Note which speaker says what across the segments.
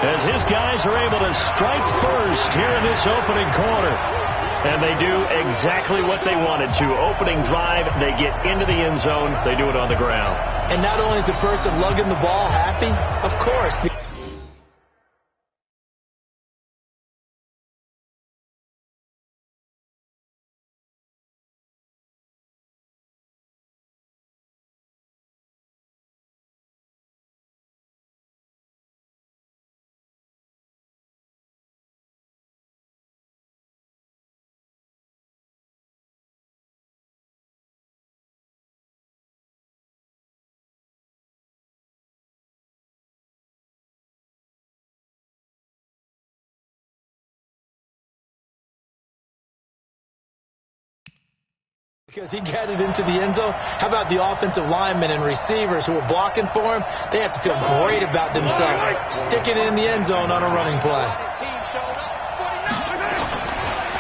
Speaker 1: as his guys are able to strike first here in this opening quarter. And they do exactly what they wanted to. Opening drive, they get into the end zone. They do it on the ground.
Speaker 2: And not only is the person lugging the ball happy, of course. Because he got it into the end zone. How about the offensive linemen and receivers who are blocking for him? They have to feel great about themselves, sticking it in the end zone on a running play.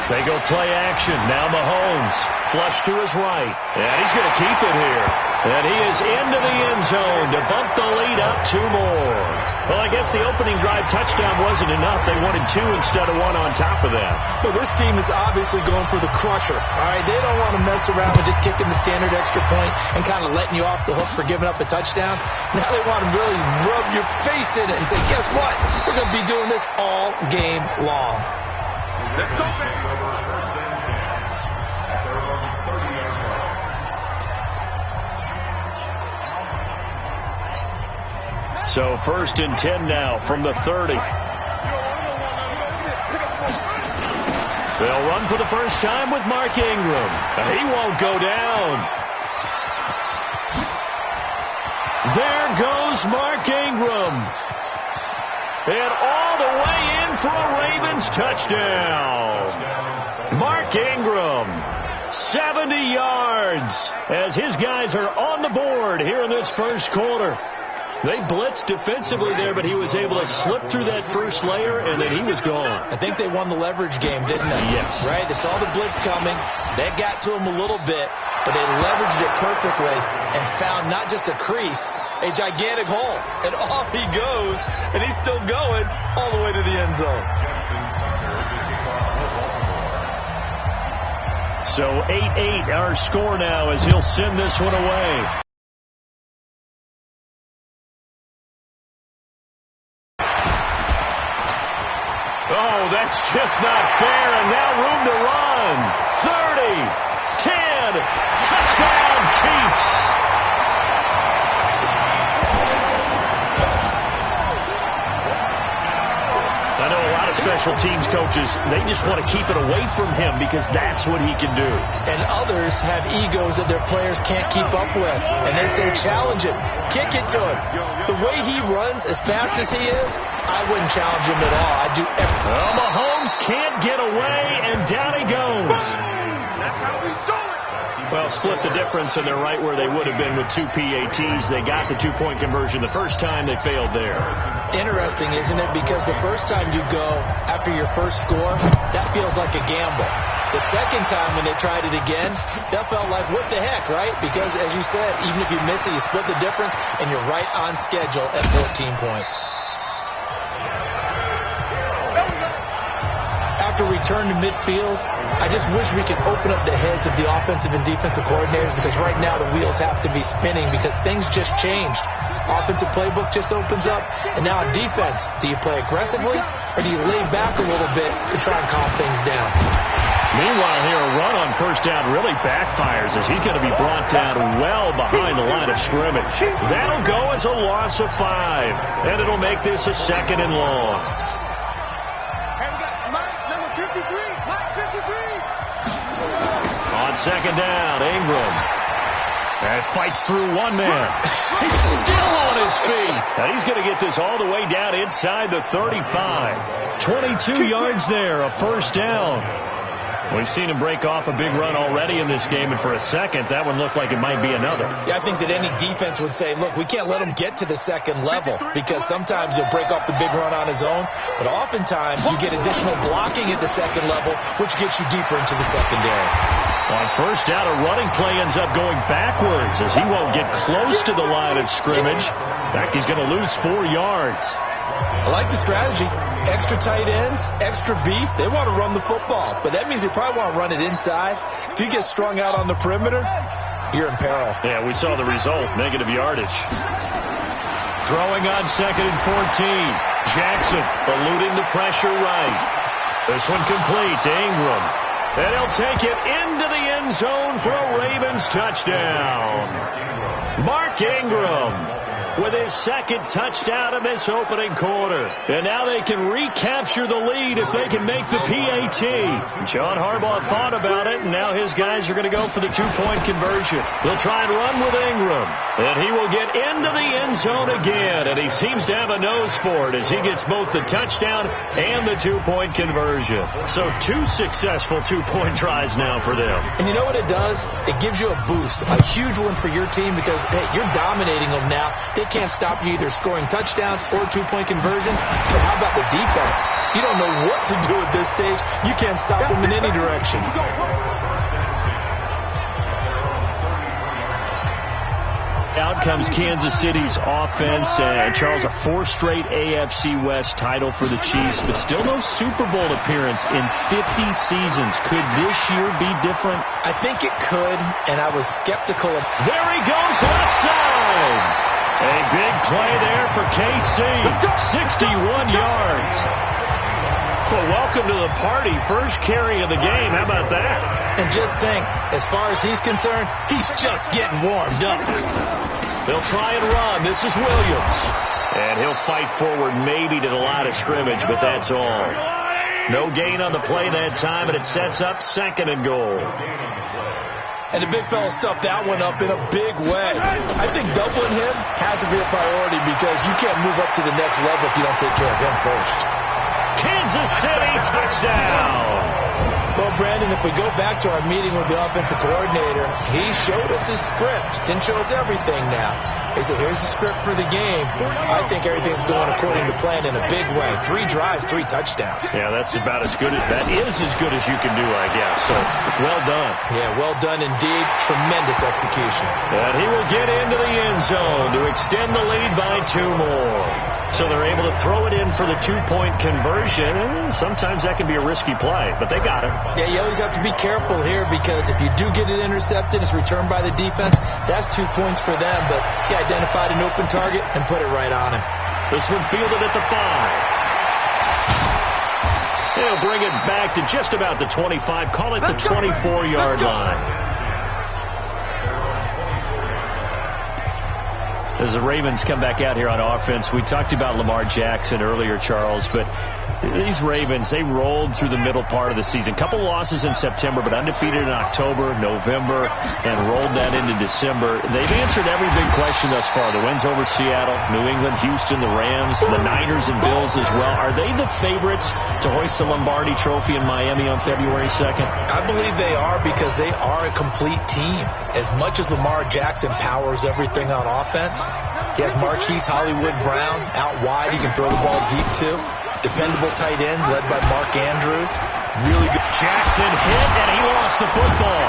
Speaker 1: They go play action. Now Mahomes, flush to his right. And he's going to keep it here. And he is into the end zone to bump the lead up 2 more. Well, I guess the opening drive touchdown wasn't enough. They wanted 2 instead of 1 on top of that.
Speaker 2: Well, this team is obviously going for the crusher. All right, they don't want to mess around with just kicking the standard extra point and kind of letting you off the hook for giving up a touchdown. Now they want to really rub your face in it and say, guess what? We're going to be doing this all game long. Let's go, baby.
Speaker 1: So 1st and 10 now from the 30. They'll run for the first time with Mark Ingram. He won't go down. There goes Mark Ingram. And all the way in for a Ravens touchdown. Mark Ingram, 70 yards, as his guys are on the board here in this first quarter. They blitzed defensively there, but he was able to slip through that first layer, and then he was gone.
Speaker 2: I think they won the leverage game, didn't they?
Speaker 1: Yes.
Speaker 2: Right? They saw the blitz coming. That got to him a little bit, but they leveraged it perfectly and found not just a crease, a gigantic hole. And off he goes, and he's still going all the way to the end zone.
Speaker 1: So 8-8 our score now as he'll send this one away. Oh, that's just not fair, and now room to run. 30, 10, touchdown Chiefs. I know a lot of special teams coaches, they just want to keep it away from him because that's what he can do.
Speaker 2: And others have egos that their players can't keep up with. And they say, challenge him, kick it to him. The way he runs as fast as he is, I wouldn't challenge him at all. I'd do everything.
Speaker 1: Well, Mahomes can't get away, and down he goes.
Speaker 2: That's how we do it.
Speaker 1: Well, split the difference, and they're right where they would have been with 2 PATs. They got the 2-point conversion the first time. They failed there.
Speaker 2: Interesting, isn't it? Because the first time you go after your first score, that feels like a gamble. The second time when they tried it again, that felt like, what the heck, right? Because, as you said, even if you miss it, you split the difference, and you're right on schedule at 14 points. After return to midfield, I just wish we could open up the heads of the offensive and defensive coordinators, because right now the wheels have to be spinning because things just changed. Offensive playbook just opens up, and now on defense, do you play aggressively or do you lay back a little bit to try and calm things down?
Speaker 1: Meanwhile, here a run on first down really backfires as he's going to be brought down well behind the line of scrimmage. That'll go as a loss of 5, and it'll make this a 2nd and long. On 2nd down, Ingram. And fights through one man. He's still on his feet. And he's going to get this all the way down inside the 35. 22 yards there, a first down. We've seen him break off a big run already in this game, and for a second, that one looked like it might be another.
Speaker 2: Yeah, I think that any defense would say, look, we can't let him get to the second level, because sometimes he'll break off the big run on his own, but oftentimes you get additional blocking at the second level, which gets you deeper into the secondary.
Speaker 1: On first down, a running play ends up going backwards as he won't get close to the line of scrimmage. In fact, he's going to lose 4 yards.
Speaker 2: I like the strategy. Extra tight ends, extra beef. They want to run the football, but that means they probably want to run it inside. If you get strung out on the perimeter, you're in peril.
Speaker 1: Yeah, we saw the result, negative yardage. Throwing on 2nd and 14. Jackson eluding the pressure right. This one complete to Ingram. And he'll take it into the end zone for a Ravens touchdown. Mark Ingram with his 2nd touchdown in this opening quarter. And now they can recapture the lead if they can make the PAT. John Harbaugh thought about it, and now his guys are going to go for the 2-point conversion. They'll try and run with Ingram. And he will get into the end zone again, and he seems to have a nose for it as he gets both the touchdown and the 2-point conversion. So 2 successful 2-point tries now for them.
Speaker 2: And you know what it does? It gives you a boost, a huge one for your team because, hey, you're dominating them now. They can't stop you either scoring touchdowns or 2-point conversions. But how about the defense? You don't know what to do at this stage. You can't stop them in any direction.
Speaker 1: Out comes Kansas City's offense. Charles, a 4th straight AFC West title for the Chiefs, but still no Super Bowl appearance in 50 seasons. Could this year be different?
Speaker 2: I think it could, and I was skeptical.
Speaker 1: There he goes, left side. A big play there for KC. 61 yards. Well, welcome to the party. First carry of the game. How about that?
Speaker 2: And just think, as far as he's concerned, he's just getting warmed up.
Speaker 1: They'll try and run. This is Williams. And he'll fight forward maybe to the line of scrimmage, but that's all. No gain on the play that time, and it sets up 2nd and goal.
Speaker 2: And the big fella stuffed that one up in a big way. I think doubling him has to be a priority because you can't move up to the next level if you don't take care of him first.
Speaker 1: Kansas City touchdown.
Speaker 2: Well, Brandon, if we go back to our meeting with the offensive coordinator, he showed us his script. Didn't show us everything now. He said, here's the script for the game. I think everything's going according to plan in a big way. 3 drives, 3 touchdowns.
Speaker 1: Yeah, that's about as good as that is as good as you can do, I guess. So, well done.
Speaker 2: Yeah, well done indeed. Tremendous execution.
Speaker 1: And he will get into the end zone to extend the lead by 2 more. So they're able to throw it in for the 2-point conversion. Sometimes that can be a risky play, but they got it.
Speaker 2: Yeah, you always have to be careful here because if you do get it intercepted, it's returned by the defense. That's 2 points for them, but he identified an open target and put it right on him.
Speaker 1: This one fielded at the 5. They'll bring it back to just about the 25. Call it the 24-yard line. As the Ravens come back out here on offense, we talked about Lamar Jackson earlier, Charles, but these Ravens, they rolled through the middle part of the season. Couple losses in September, but undefeated in October, November, and rolled that into December. They've answered every big question thus far. The wins over Seattle, New England, Houston, the Rams, the Niners, and Bills as well. Are they the favorites to hoist the Lombardi Trophy in Miami on February 2nd?
Speaker 2: I believe they are because they are a complete team. As much as Lamar Jackson powers everything on offense, he has Marquise Hollywood Brown out wide. He can throw the ball deep, too. Dependable tight ends led by Mark Andrews. Really good.
Speaker 1: Jackson hit, and he lost the football.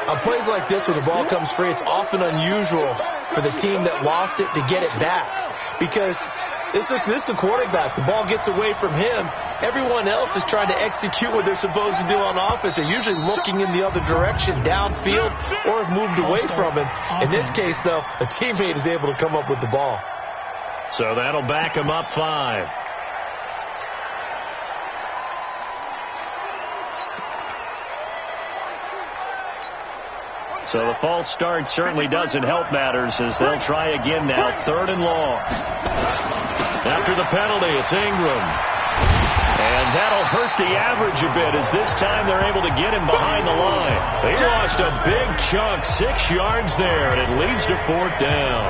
Speaker 2: On plays like this, when the ball comes free, it's often unusual for the team that lost it to get it back. Because this is the quarterback. The ball gets away from him. Everyone else is trying to execute what they're supposed to do on offense. They're usually looking in the other direction, downfield, or have moved away from him. In this case, though, a teammate is able to come up with the ball.
Speaker 1: So that'll back him up 5. So the false start certainly doesn't help matters as they'll try again now, 3rd and long. After the penalty, it's Ingram. And that'll hurt the average a bit as this time they're able to get him behind the line. They lost a big chunk, 6 yards there, and it leads to 4th down.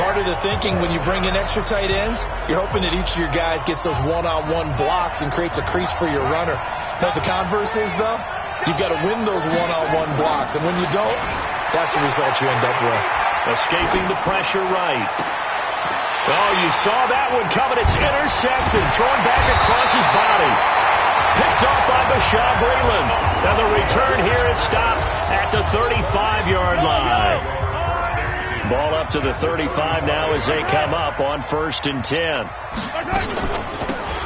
Speaker 2: Part of the thinking when you bring in extra tight ends, you're hoping that each of your guys gets those one-on-one blocks and creates a crease for your runner. Now, the converse is, though, you've got to win those one-on-one blocks, and when you don't, that's the result you end up with.
Speaker 1: Escaping the pressure right. Oh, you saw that one coming. It's intercepted, thrown back across his body. Picked off by Bashaud Breeland. And the return here is stopped at the 35-yard line. Ball up to the 35 now as they come up on 1st and 10.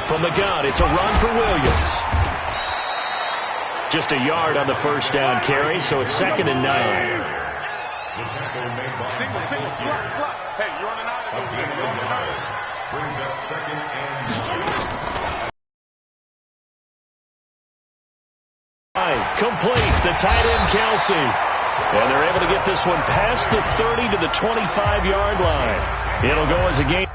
Speaker 1: From the gun, it's a run for Williams. Just a yard on the first down carry, so it's 2nd and 9.
Speaker 3: Single, slot. Hey, you're on an island. You're on an island. Brings up 2nd and
Speaker 1: complete. The tight end, Kelsey. And they're able to get this one past the 30 to the 25-yard line. It'll go as a game.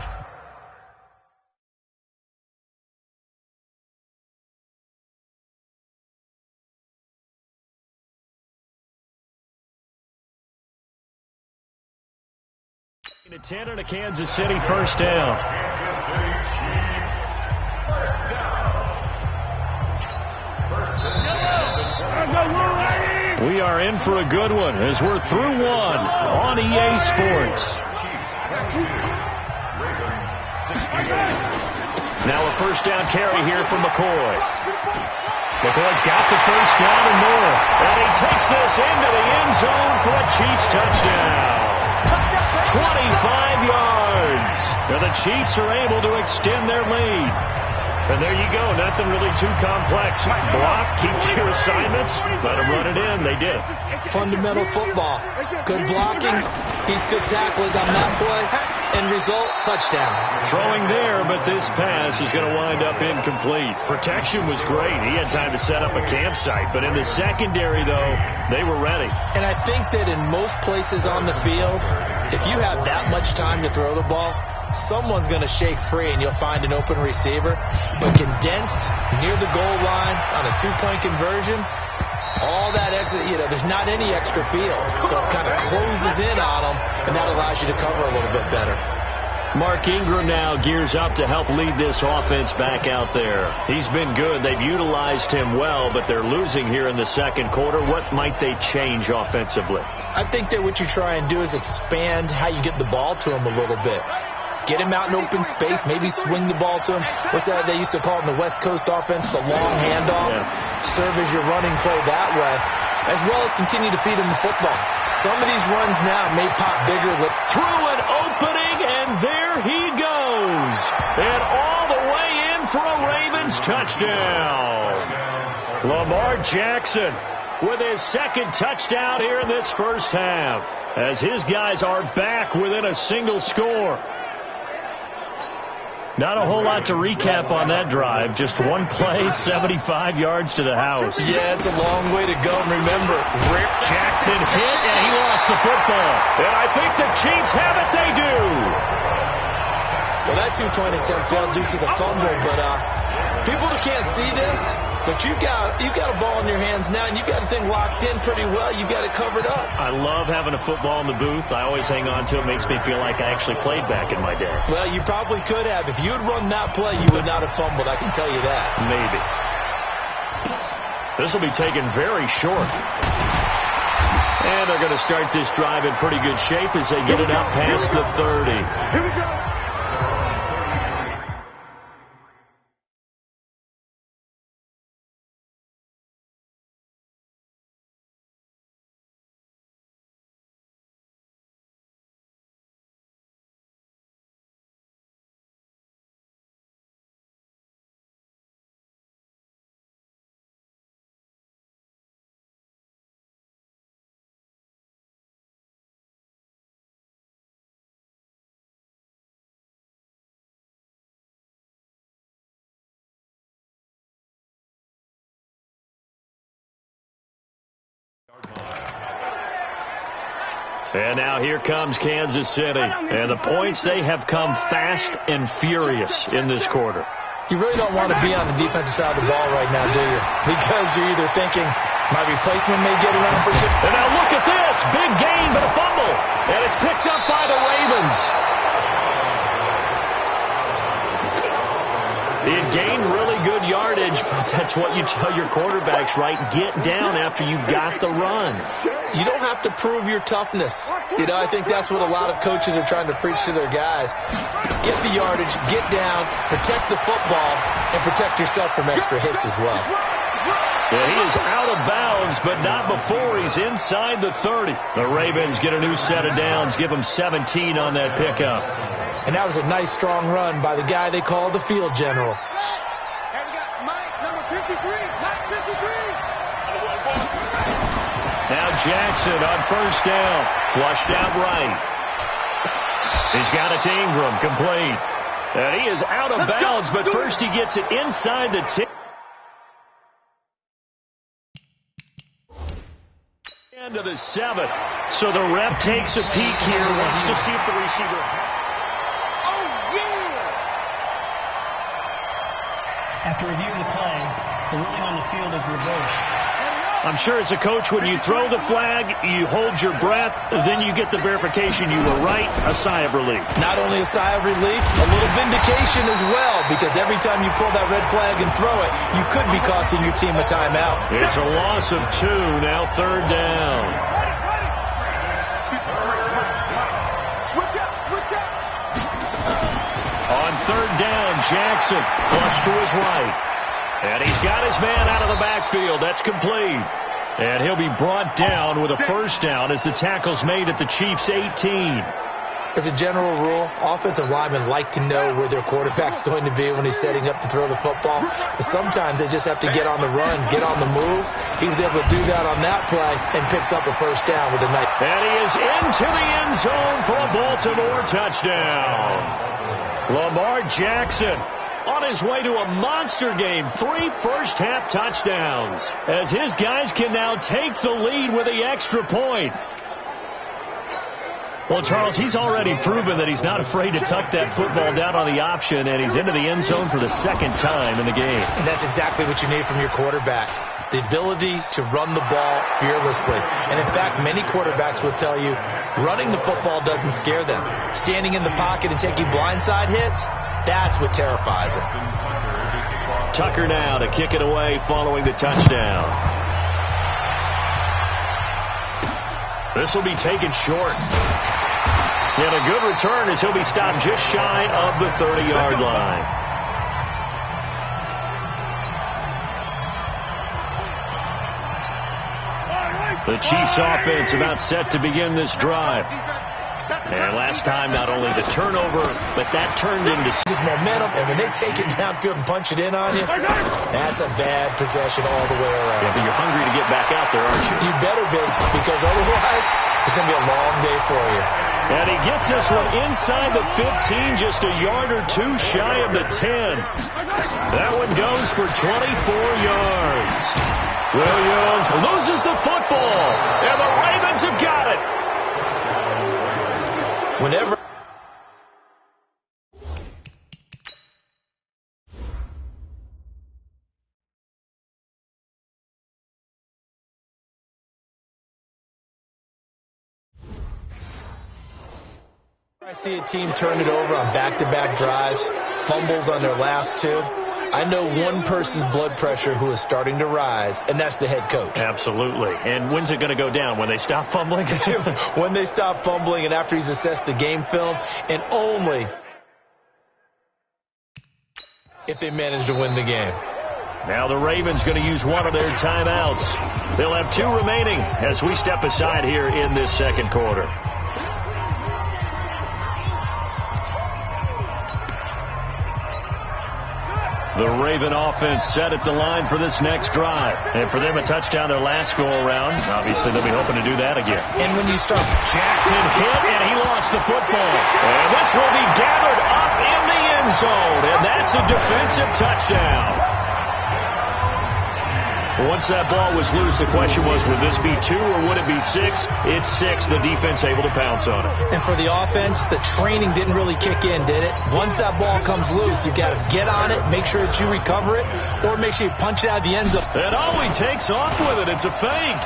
Speaker 1: A 10 and a Kansas City first down. We are in for a good one as we're through one on EA Sports. Now a first down carry here from McCoy. McCoy's got the first down and more. And he takes this into the end zone for a Chiefs touchdown. 25 yards. Now the Chiefs are able to extend their lead. And there you go. Nothing really too complex. Block, keep your assignments, let them run it in. They did.
Speaker 2: Fundamental football. Good blocking. Beats good tackling on that play. End result, touchdown.
Speaker 1: Throwing there, but this pass is going to wind up incomplete. Protection was great. He had time to set up a campsite. But in the secondary, though, they were ready.
Speaker 2: And I think that in most places on the field, if you have that much time to throw the ball, someone's going to shake free and you'll find an open receiver. But condensed near the goal line on a two-point conversion, all that extra, there's not any extra field. So it kind of closes in on them, and that allows you to cover a little bit better.
Speaker 1: Mark Ingram now gears up to help lead this offense back out there. He's been good. They've utilized him well, but they're losing here in the second quarter. What might they change offensively?
Speaker 2: I think that what you try and do is expand how you get the ball to him a little bit. Get him out in open space, maybe swing the ball to him. What's that they used to call it in the West Coast offense, the long handoff? Yeah. Serve as your running play that way, as well as continue to feed him the football. Some of these runs now may pop bigger.
Speaker 1: Through an opening, and there he goes. And all the way in for a Ravens touchdown. Lamar Jackson with his second touchdown here in this first half, as his guys are back within a single score. Not a whole lot to recap on that drive. Just one play, 75 yards to the house.
Speaker 2: Yeah, it's a long way to go. Remember,
Speaker 1: Rick Jackson hit, and he lost the football. And I think the Chiefs have it. They do.
Speaker 2: Well, that two-point attempt failed due to the fumble, but people that can't see this, but you've got a ball in your hands now, and you've got the thing locked in pretty well. You've got it covered up.
Speaker 1: I love having a football in the booth. I always hang on to it. Makes me feel like I actually played back in my day.
Speaker 2: Well, you probably could have. If you had run that play, you would not have fumbled. I can tell you that.
Speaker 1: Maybe. This will be taken very short. And they're going to start this drive in pretty good shape as they get it up past the 30.
Speaker 3: Here we go.
Speaker 1: And now here comes Kansas City. And the points, they have come fast and furious in this quarter.
Speaker 2: You really don't want to be on the defensive side of the ball right now, do you? Because you're either thinking, my replacement may get around for six.
Speaker 1: And now look at this. Big gain, but a fumble. And it's picked up by the Ravens. He had gained really good yardage, but that's what you tell your quarterbacks, right? Get down after you got the run.
Speaker 2: You don't have to prove your toughness. I think that's what a lot of coaches are trying to preach to their guys. Get the yardage, get down, protect the football, and protect yourself from extra hits as well.
Speaker 1: Yeah, he is out of bounds, but not before he's inside the 30. The Ravens get a new set of downs, give him 17 on that pickup.
Speaker 2: And that was a nice, strong run by the guy they call the field general.
Speaker 3: And we got Mike, number 53. Mike 53.
Speaker 1: Now Jackson on first down. Flushed out right. He's got it to Ingram, complete. And he is out of bounds, but first he gets it inside the 10. End of the 7th. So the rep takes a peek here, wants to see if the receiver...
Speaker 3: Oh, yeah!
Speaker 4: After reviewing the play, the ruling on the field is reversed.
Speaker 1: I'm sure as a coach, when you throw the flag, you hold your breath, then you get the verification you were right, a sigh of relief.
Speaker 2: Not only a sigh of relief, a little vindication as well, because every time you pull that red flag and throw it, you could be costing your team a timeout.
Speaker 1: It's a loss of 2, now third down.
Speaker 3: Switch out.
Speaker 1: On third down, Jackson flush to his right. And he's got his man out of the backfield. That's complete. And he'll be brought down with a first down as the tackle's made at the Chiefs' 18.
Speaker 2: As a general rule, offensive linemen like to know where their quarterback's going to be when he's setting up to throw the football. But sometimes they just have to get on the run, get on the move. He was able to do that on that play and picks up a first down with a nice...
Speaker 1: And he is into the end zone for a Baltimore touchdown. Lamar Jackson on his way to a monster game, 3 first-half touchdowns, as his guys can now take the lead with the extra point. Well, Charles, he's already proven that he's not afraid to tuck that football down on the option, and he's into the end zone for the second time in the game.
Speaker 2: And that's exactly what you need from your quarterback, the ability to run the ball fearlessly. And, in fact, many quarterbacks will tell you running the football doesn't scare them. Standing in the pocket and taking blindside hits, that's what terrifies him.
Speaker 1: Tucker now to kick it away following the touchdown. This will be taken short. And a good return as he'll be stopped just shy of the 30-yard line. The Chiefs offense about set to begin this drive. And last time, not only the turnover, but that turned into
Speaker 2: just momentum. And when they take it downfield and punch it in on you, that's a bad possession all the way around.
Speaker 1: Yeah, but you're hungry to get back out there, aren't you?
Speaker 2: You better be, because otherwise it's going to be a long day for you.
Speaker 1: And he gets this one inside the 15, just a yard or two shy of the 10. That one goes for 24 yards. Williams loses the football, and the Ravens have got it.
Speaker 2: Whenever I see a team turn it over on back-to-back drives, fumbles on their last 2, I know one person's blood pressure who is starting to rise, and that's the head coach.
Speaker 1: Absolutely. And when's it going to go down? When they stop fumbling?
Speaker 2: When they stop fumbling and after he's assessed the game film, and only if they manage to win the game.
Speaker 1: Now the Ravens going to use one of their timeouts. They'll have 2 remaining as we step aside here in this second quarter. The Raven offense set at the line for this next drive. And for them, a touchdown their last go-around. Obviously, they'll be hoping to do that again.
Speaker 2: And when you start...
Speaker 1: Jackson hit, and he lost the football. And this will be gathered up in the end zone. And that's a defensive touchdown. Once that ball was loose, the question was, would this be 2 or would it be 6? It's 6. The defense able to pounce on it.
Speaker 2: And for the offense, the training didn't really kick in, did it? Once that ball comes loose, you've got to get on it, make sure that you recover it, or make sure you punch it out of the end zone.
Speaker 1: And he takes off with it. It's a fake.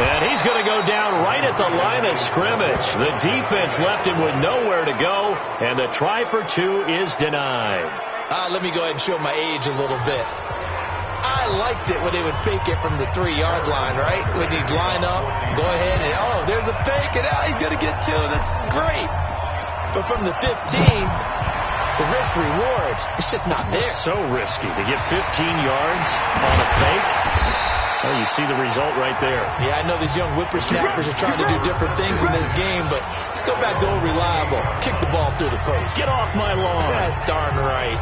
Speaker 1: And he's going to go down right at the line of scrimmage. The defense left him with nowhere to go, and the try for 2 is denied.
Speaker 2: Let me go ahead and show my age a little bit. I liked it when they would fake it from the 3-yard line, right? When he'd line up, go ahead and, oh, there's a fake, and he's going to get 2. That's great. But from the 15, the risk-reward is just not there.
Speaker 1: It's so risky to get 15 yards on a fake. Well, you see the result right there.
Speaker 2: Yeah, I know these young whippersnappers are trying to do different things in this game, but let's go back to old reliable. Kick the ball through the post.
Speaker 1: Get off my lawn.
Speaker 2: That's darn right.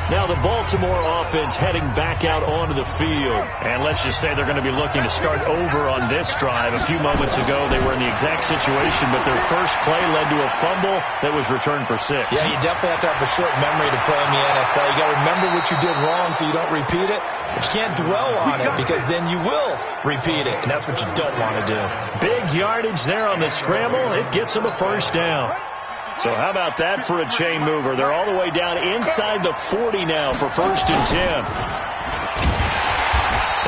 Speaker 1: Now the Baltimore offense heading back out onto the field. And let's just say they're going to be looking to start over on this drive. A few moments ago, they were in the exact situation, but their first play led to a fumble that was returned for 6.
Speaker 2: Yeah, you definitely have to have a short memory to play in the NFL. You got to remember what you did wrong so you don't repeat it. But you can't dwell on it because then you will repeat it, and that's what you don't want to do.
Speaker 1: Big yardage there on the scramble. It gets them a first down. So how about that for a chain mover? They're all the way down inside the 40 now for 1st and 10.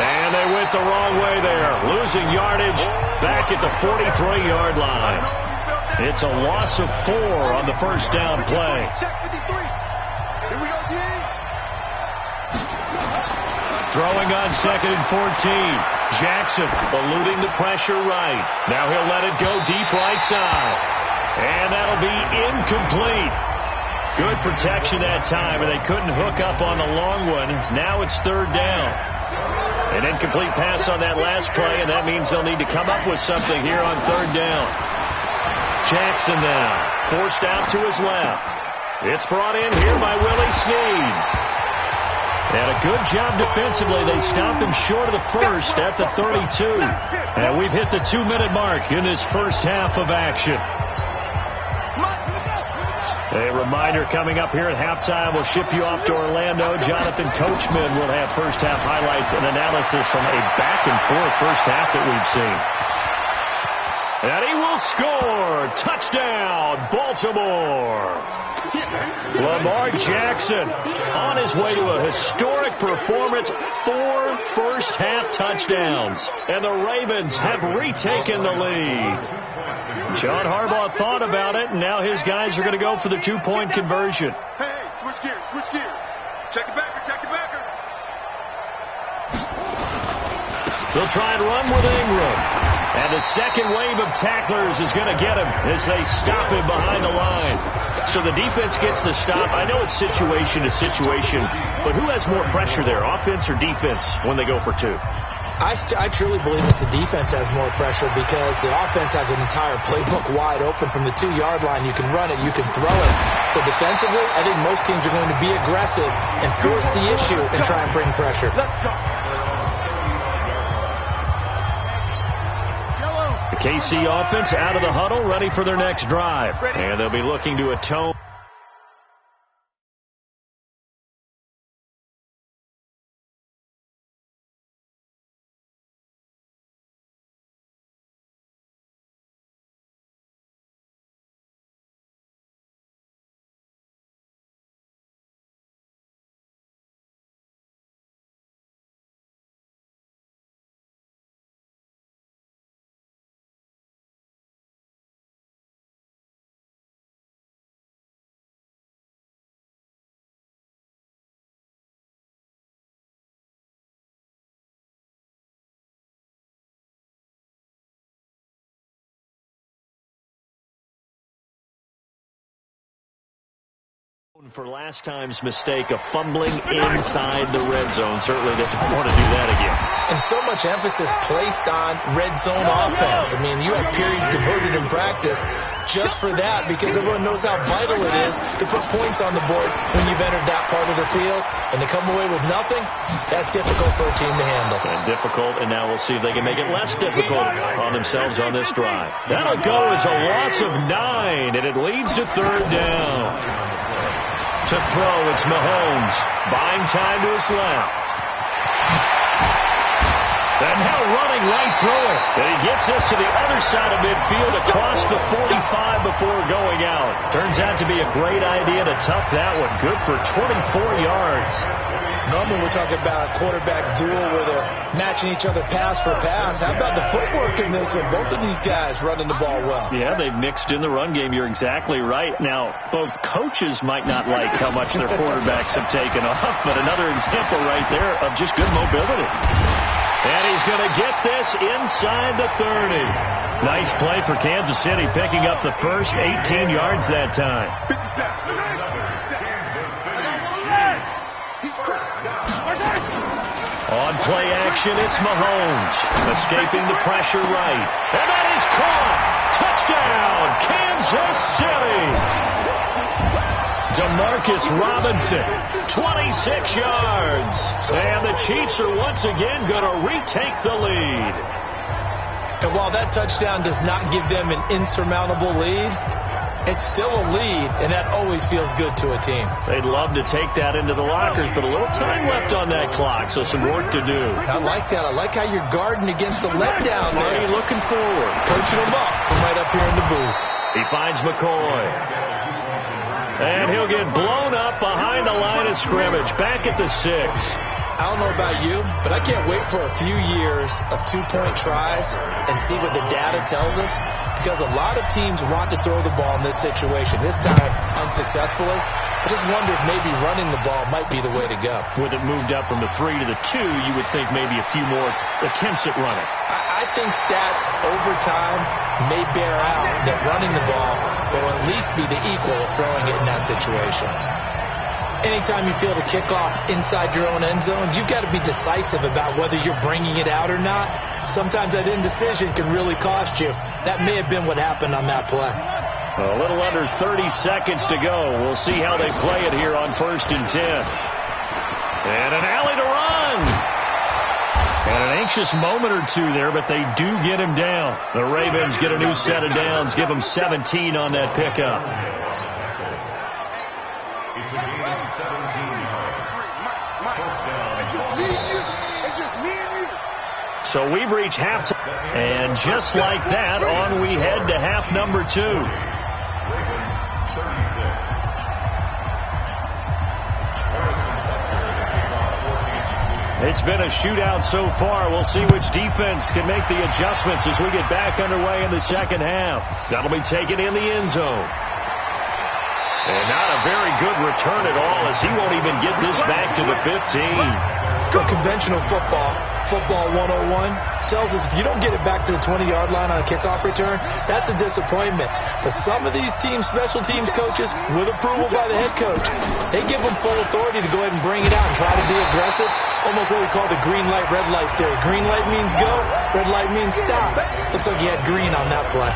Speaker 1: And they went the wrong way there, losing yardage back at the 43-yard line. It's a loss of 4 on the first down play. Throwing on 2nd and 14. Jackson eluding the pressure right. Now he'll let it go deep right side. And that'll be incomplete. Good protection that time, and they couldn't hook up on the long one. Now it's 3rd down. An incomplete pass on that last play, and that means they'll need to come up with something here on 3rd down. Jackson now, forced out to his left. It's brought in here by Willie Snead. And a good job defensively. They stop him short of the first at the 32. And we've hit the 2-minute mark in this first half of action. A reminder coming up here at halftime, we'll ship you off to Orlando. Jonathan Coachman will have first half highlights and analysis from a back-and-forth first half that we've seen. And he will score. Touchdown, Baltimore. Lamar Jackson on his way to a historic performance. 4 first-half touchdowns. And the Ravens have retaken the lead. John Harbaugh thought about it, and now his guys are going to go for the 2-point conversion.
Speaker 3: Hey, switch gears, switch gears. Check it backer, check it backer.
Speaker 1: They'll try and run with Ingram. And the second wave of tacklers is going to get him as they stop him behind the line. So the defense gets the stop. I know it's situation to situation, but who has more pressure there, offense or defense, when they go for 2?
Speaker 2: I truly believe it's the defense has more pressure because the offense has an entire playbook wide open from the 2-yard line. You can run it, you can throw it. So defensively, I think most teams are going to be aggressive and force the issue and try and bring pressure.
Speaker 3: Let's go.
Speaker 1: The KC offense out of the huddle, ready for their next drive. And they'll be looking to atone. For last time's mistake of fumbling inside the red zone. Certainly they don't want to do that again.
Speaker 2: And so much emphasis placed on red zone offense. I mean, you have periods devoted in practice just for that because everyone knows how vital it is to put points on the board when you've entered that part of the field. And to come away with nothing, that's difficult for a team to handle.
Speaker 1: And difficult, and now we'll see if they can make it less difficult on themselves on this drive. That'll go as a loss of 9, and it leads to 3rd down. To throw, it's Mahomes. Buying time to his left. And now running right through it. And he gets us to the other side of midfield across the 45 before going out. Turns out to be a great idea to tuck that one. Good for 24 yards.
Speaker 2: Normally we're talking about a quarterback duel where they're matching each other pass for pass. How about the footwork in this one? Both of these guys running the ball well.
Speaker 1: Yeah, they've mixed in the run game. You're exactly right. Now, both coaches might not like how much their quarterbacks have taken off, but another example right there of just good mobility. And he's going to get this inside the 30. Nice play for Kansas City, picking up the first 18 yards that time. On play action, it's Mahomes. Escaping the pressure right. And that is caught. Touchdown, Kansas City. Demarcus Robinson, 26 yards. And the Chiefs are once again going to retake the lead.
Speaker 2: And while that touchdown does not give them an insurmountable lead, it's still a lead, and that always feels good to a team.
Speaker 1: They'd love to take that into the lockers, but a little time left on that clock, so some work to do.
Speaker 2: I like that. I like how you're guarding against a letdown there.
Speaker 1: Looking forward.
Speaker 2: Coaching him up from right up here in the booth.
Speaker 1: He finds McCoy. And he'll get blown up behind the line of scrimmage, back at the 6.
Speaker 2: I don't know about you, but I can't wait for a few years of two-point tries and see what the data tells us, because a lot of teams want to throw the ball in this situation, this time unsuccessfully. I just wonder if maybe running the ball might be the way to go.
Speaker 1: With it moved up from the 3 to the 2, you would think maybe a few more attempts at running.
Speaker 2: I think stats over time may bear out that running the ball will at least be the equal of throwing it in that situation. Anytime you feel the kickoff inside your own end zone, you've got to be decisive about whether you're bringing it out or not. Sometimes that indecision can really cost you. That may have been what happened on that play.
Speaker 1: A little under 30 seconds to go. We'll see how they play it here on 1st and 10. And an alley to run. And an anxious moment or two there, but they do get him down. The Ravens get a new set of downs, give them 17 on that pickup.
Speaker 3: It's a game of 17 yards. First down.
Speaker 5: It's just me and you. It's just me and you.
Speaker 1: So we've reached halftime. And just like that, on we head to half number 2.
Speaker 3: Ravens 36.
Speaker 1: It's been a shootout so far. We'll see which defense can make the adjustments as we get back underway in the second half. That'll be taken in the end zone. And not a very good return at all, as he won't even get this back to the 15.
Speaker 2: But conventional football 101, tells us if you don't get it back to the 20-yard line on a kickoff return, that's a disappointment. But some of these teams, special teams coaches, with approval by the head coach, they give them full authority to go ahead and bring it out and try to be aggressive. Almost what we call the green light, red light theory. Green light means go, red light means stop. Looks like you had green on that play.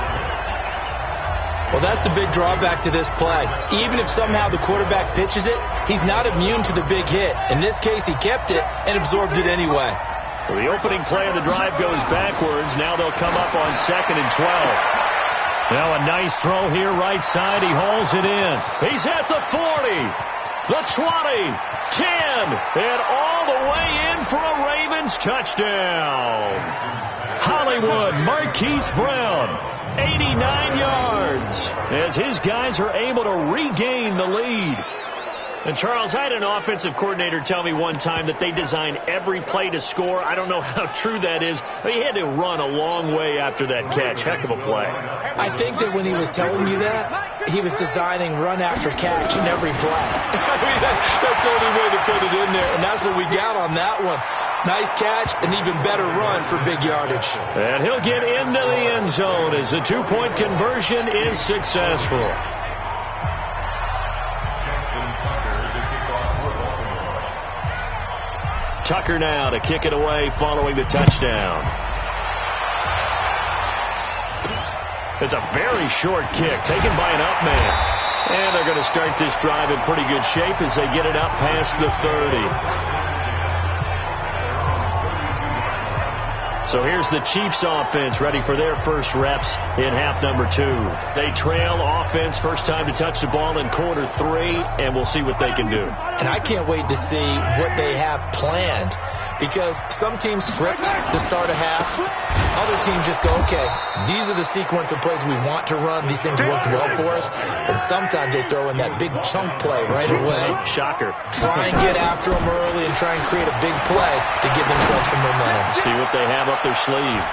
Speaker 2: Well, that's the big drawback to this play. Even if somehow the quarterback pitches it, he's not immune to the big hit. In this case, he kept it and absorbed it anyway.
Speaker 1: So the opening play of the drive goes backwards. Now they'll come up on 2nd and 12. Now a nice throw here right side. He hauls it in. He's at the 40, the 20, 10, and all the way in for a Ravens touchdown. Hollywood Marquise Brown, 89 yards, as his guys are able to regain the lead. And, Charles, I had an offensive coordinator tell me one time that they design every play to score. I don't know how true that is. But he had to run a long way after that catch. Heck of a play.
Speaker 2: I think that when he was telling you that, he was designing run after catch in every play. I mean, that's the only way to put it in there. And that's what we got on that one. Nice catch, an even better run for big yardage.
Speaker 1: And he'll get into the end zone as the two-point conversion is successful. Tucker now to kick it away following the touchdown. It's a very short kick taken by an up man. And they're going to start this drive in pretty good shape as they get it up past the 30. So here's the Chiefs offense ready for their first reps in half number 2. They trail offense, first time to touch the ball in quarter 3, and we'll see what they can do.
Speaker 2: And I can't wait to see what they have planned, because some teams script to start a half. Other teams just go, okay, these are the sequence of plays we want to run. These things worked well for us. And sometimes they throw in that big chunk play right away.
Speaker 1: Shocker.
Speaker 2: Try and get after them early and try and create a big play to give themselves some momentum.
Speaker 1: See what they have up their sleeve.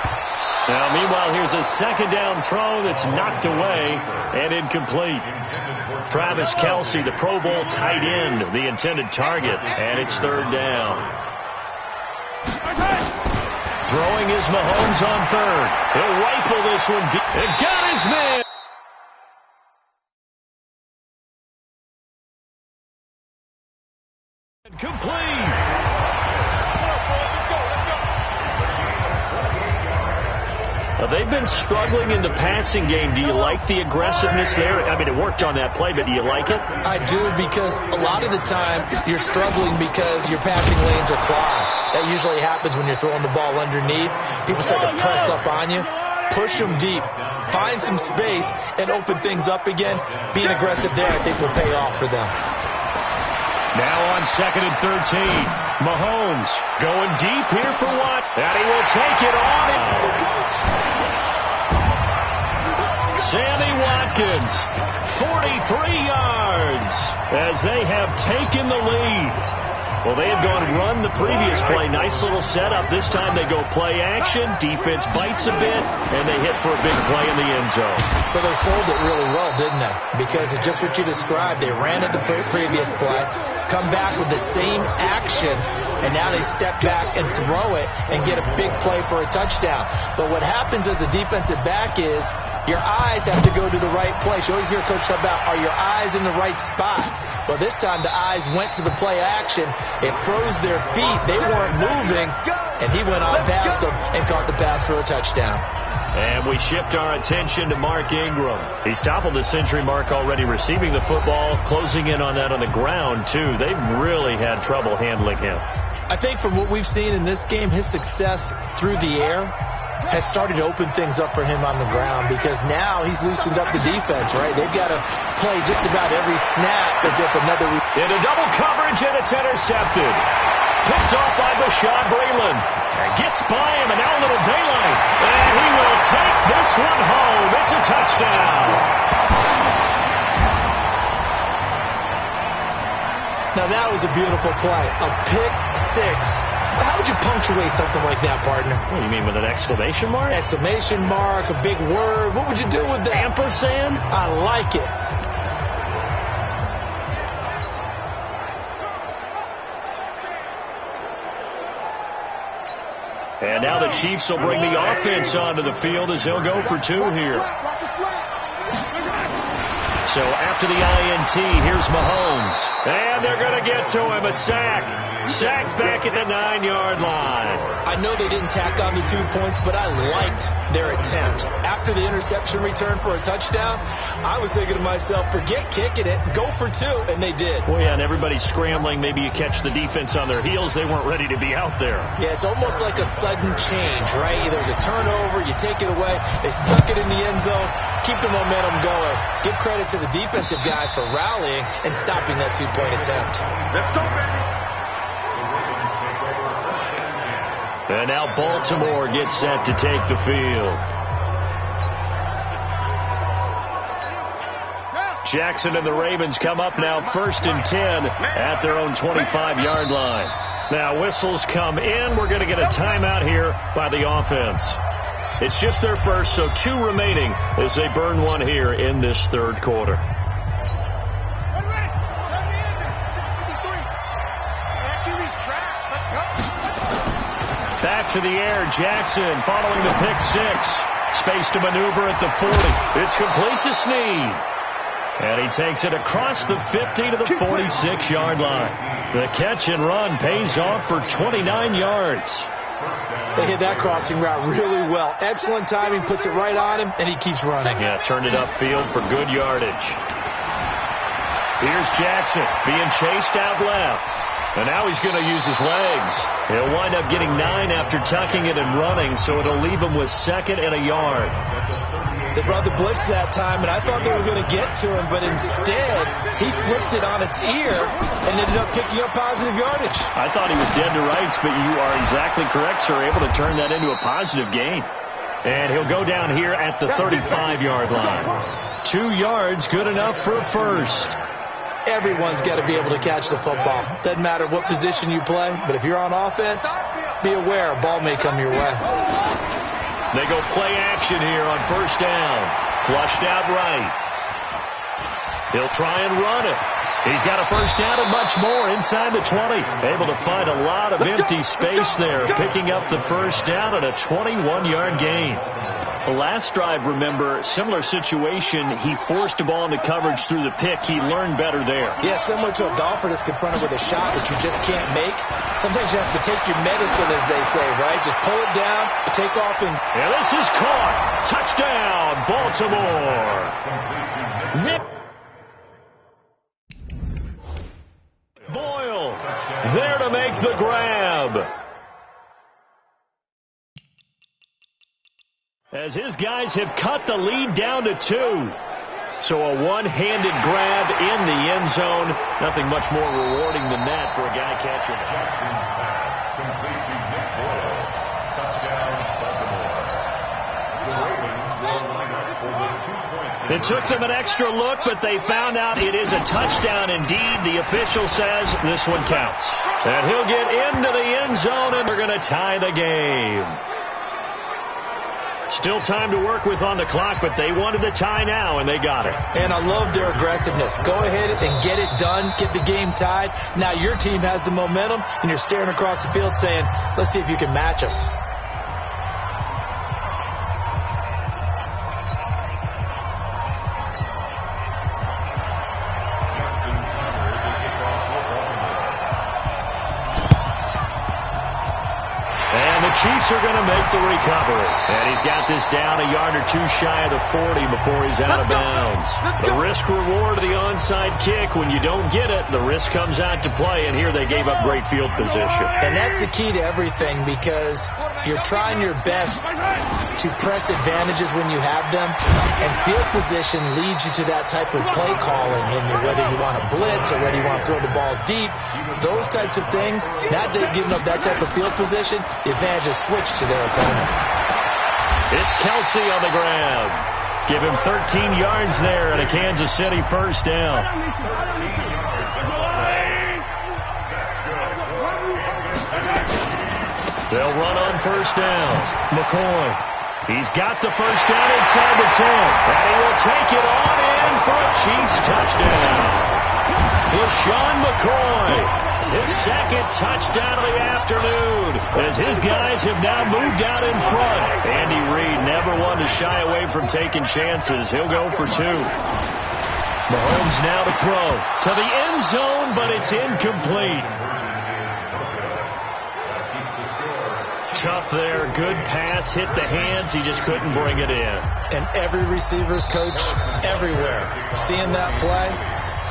Speaker 1: Now, meanwhile, here's a second down throw that's knocked away and incomplete. Travis Kelce, the Pro Bowl tight end, the intended target, and it's third down. Throwing is Mahomes on third. He'll rifle this one deep. And got his man. Complete. They've been struggling in the passing game. Do you like the aggressiveness there? I mean, it worked on that play, but do you like it?
Speaker 2: I do, because a lot of the time you're struggling because your passing lanes are clogged. That usually happens when you're throwing the ball underneath. People start to press up on you. Push them deep. Find some space and open things up again. Being aggressive there, I think, will pay off for them.
Speaker 1: Now on 2nd and 13. Mahomes going deep here for what? And he will take it on. Sammy Watkins, 43 yards as they have taken the lead. Well, they had gone run the previous play. Nice little setup. This time they go play action. Defense bites a bit, and they hit for a big play in the end zone.
Speaker 2: So they sold it really well, didn't they? Because it's just what you described. They ran at the previous play, come back with the same action, and now they step back and throw it and get a big play for a touchdown. But what happens as a defensive back is your eyes have to go to the right place. You always hear Coach talk about, are your eyes in the right spot? Well, this time the eyes went to the play action. It froze their feet. They weren't moving, and he went on past them and caught the pass for a touchdown.
Speaker 1: And we shift our attention to Mark Ingram. He's toppled the century mark already receiving the football, closing in on that on the ground, too. They've really had trouble handling him.
Speaker 2: I think from what we've seen in this game, his success through the air has started to open things up for him on the ground, because now he's loosened up the defense, right? They've got to play just about every snap as if another...
Speaker 1: Into double coverage, and it's intercepted. Picked off by Bashaud Breeland. Gets by him, and now a little daylight. And he will take this one home. It's a touchdown.
Speaker 2: Now that was a beautiful play. A pick six. How would you punctuate something like that, partner?
Speaker 1: What do you mean, with an exclamation mark?
Speaker 2: Exclamation mark, a big word. What would you do with that?
Speaker 1: Ampersand?
Speaker 2: I like it.
Speaker 1: And now the Chiefs will bring the offense onto the field as they'll go for two here. So after the INT, here's Mahomes. And they're going to get to him. A sack. Sacked back at the 9-yard line.
Speaker 2: I know they didn't tack on the 2 points, but I liked their attempt. After the interception return for a touchdown, I was thinking to myself, forget kicking it, go for two, and they did.
Speaker 1: Well, yeah, and everybody's scrambling. Maybe you catch the defense on their heels. They weren't ready to be out there.
Speaker 2: Yeah, it's almost like a sudden change, right? There's a turnover, you take it away, they stuck it in the end zone, keep the momentum going. Give credit to the defensive guys for rallying and stopping that 2-point attempt.
Speaker 3: Let's go, baby.
Speaker 1: And now Baltimore gets set to take the field. Jackson and the Ravens come up now 1st and 10 at their own 25-yard line. Now whistles come in. We're going to get a timeout here by the offense. It's just their first, so 2 remaining as they burn one here in this third quarter. Back to the air, Jackson following the pick six. Space to maneuver at the 40. It's complete to Snead. And he takes it across the 50 to the 46-yard line. The catch and run pays off for 29 yards.
Speaker 2: They hit that crossing route really well. Excellent timing, puts it right on him, and he keeps running.
Speaker 1: Yeah, turned it upfield for good yardage. Here's Jackson being chased out left. And now he's going to use his legs. He'll wind up getting 9 after tucking it and running, so it'll leave him with 2nd and a yard.
Speaker 2: They brought the blitz that time, and I thought they were going to get to him, but instead he flipped it on its ear and ended up picking up positive yardage.
Speaker 1: I thought he was dead to rights, but you are exactly correct, sir. Able to turn that into a positive gain. And he'll go down here at the 35-yard line. 2 yards, good enough for a first.
Speaker 2: Everyone's got to be able to catch the football. Doesn't matter what position you play, but if you're on offense, be aware a ball may come your way.
Speaker 1: They go play action here on first down. Flushed out right. He'll try and run it. He's got a first down and much more inside the 20. Able to find a lot of empty space there, picking up the first down and a 21-yard gain. The last drive, remember, similar situation. He forced the ball into coverage through the pick. He learned better there.
Speaker 2: Yeah, similar to a golfer that's confronted with a shot that you just can't make. Sometimes you have to take your medicine, as they say, right? Just pull it down, take off, and...
Speaker 1: Yeah, this is caught. Touchdown, Baltimore. Boyle there to make the grab. As his guys have cut the lead down to 2. So a one-handed grab in the end zone. Nothing much more rewarding than that for a guy catching it. It took them an extra look, but they found out it is a touchdown indeed. The official says this one counts. And he'll get into the end zone, and they're going to tie the game. Still time to work with on the clock, but they wanted the tie now, and they got it.
Speaker 2: And I love their aggressiveness. Go ahead and get it done, get the game tied. Now your team has the momentum, and you're staring across the field saying, let's see if you can match us.
Speaker 1: Chiefs are going to make the recovery. And he's got this down a yard or two shy of the 40 before he's out of bounds. The risk reward of the onside kick, when you don't get it, the risk comes out to play, and here they gave up great field position.
Speaker 2: And that's the key to everything, because you're trying your best to press advantages when you have them, and field position leads you to that type of play calling, and whether you want to blitz or whether you want to throw the ball deep, those types of things. Now they've given up that type of field position, the advantage is switched to their opponent.
Speaker 1: It's Kelsey on the grab. Give him 13 yards there and a Kansas City first down. They'll run on first down. McCoy. He's got the first down inside the 10. And he will take it on in for a Chiefs touchdown. LaShawn McCoy. His second touchdown of the afternoon, as his guys have now moved out in front. Andy Reid never one to shy away from taking chances. He'll go for 2. Mahomes now to throw to the end zone, but it's incomplete. Tough there. Good pass. Hit the hands. He just couldn't bring it in.
Speaker 2: And every receiver's coach everywhere, seeing that play,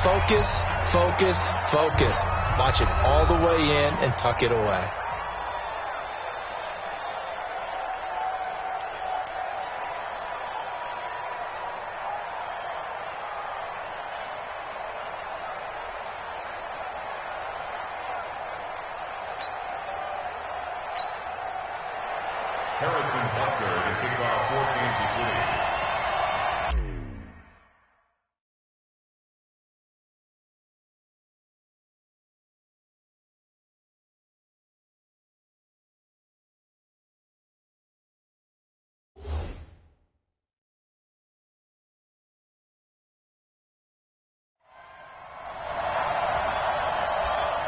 Speaker 2: focus, focus, focus. Watch it all the way in and tuck it away.
Speaker 3: Harrison Butker to kick off for Kansas City.